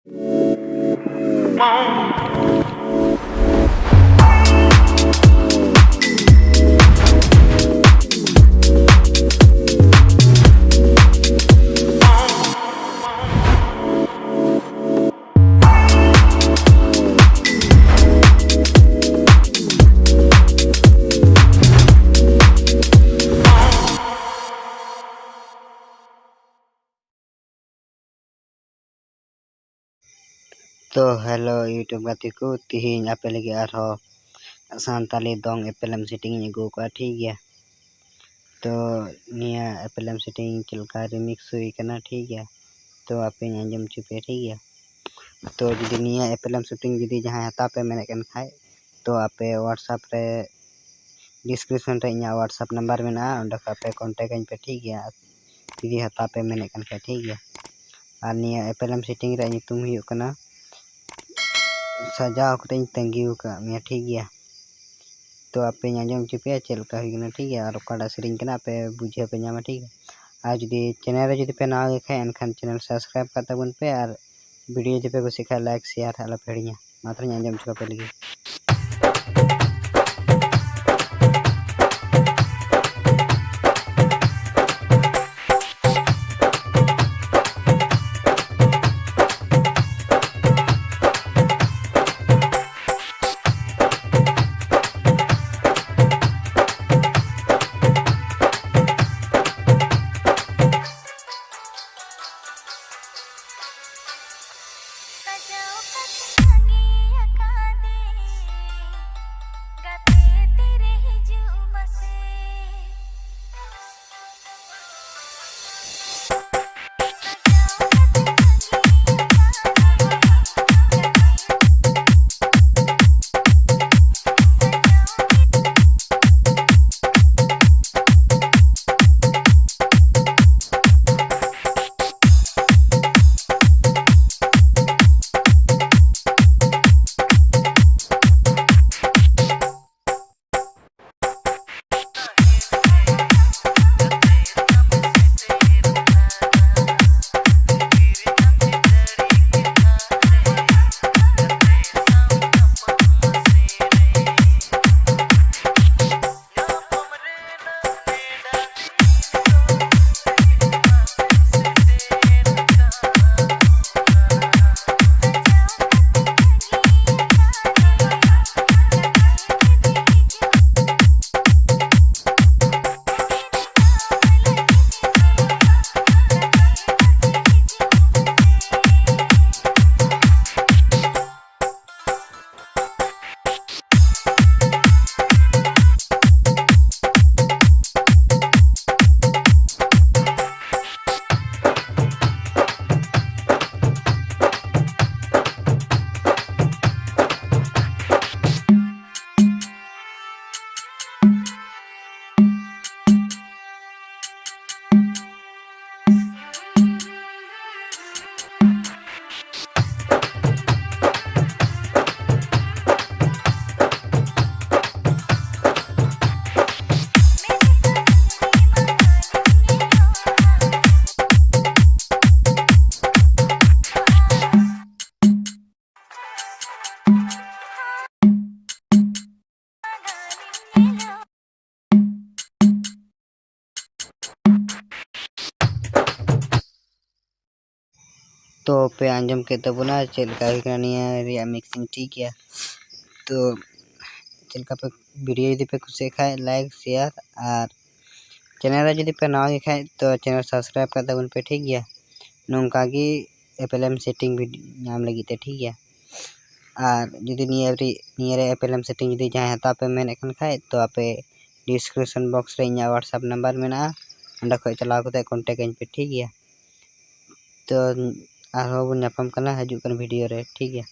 तो hello YouTube गाती को तिहिन आपे लगे आरो सांताली दong एपेलम सेटिंग अगू का ठीक गया। तो निया एपेलम सेटिंग चलका रिमिक्स हुई करना ठीक गया। तो आपे आंजम चुपे ठीक गया। तो जुदी निया एपेलम सेटिंग जुदी जहाँ हता पे मैंने कन खाए तो आपे व्हाट्सएप रे डिस्क्रिप्शन रे इना व्हाट्सएप नंबर में ना उंडा आपे कांटेक्ट पे ठीक गया। जुदी हता पे मैंने कन खाए ठीक गया। और निया एपेलम सेटिंग रे तुम हुई करना सजाव कते तंगी का मैं ठीक गया। तो आपे आंजम चुपे चलका हुई ठीक है। और ओकाडा सेरिंग कना पे बुझे पे नामा ठीक है। और जुदी चैनल रे जुदी पे ना आगे खाए एनखान चैनल सब्सक्राइब कर तबन पे और वीडियो जुदी पे को सिखा लाइक शेयर आला फेड़िया मात्र आंजम चुका पे लगी। सजाओ tangiya kade गाते तेरे ही जुम से तो पे आंजम के तबना चलका हुई निया मिक्सिंग ठीक गया। तो चलका पे वीडियो यदि पे कुछ खाए लाइक शेयर और चैनल यदि पे ना आगे खाए तो चैनल सब्सक्राइब कर तबन पे ठीक गया। नोंका गी एपेलम सेटिंग भी नाम लगी ते ठीक गया। और जुदी निया एपेलम सेटिंग जुदी जहाँ हता पे मैंने कन खाए तो आपे डिस्क्रिप्शन बॉक्स रे इना व्हाट्सएप नंबर में ना अंडा खो चलाव कते कांटेक्ट पे ठीक गया। तो आरो बन नापम कना हजू कन वीडियो रे ठीक गया।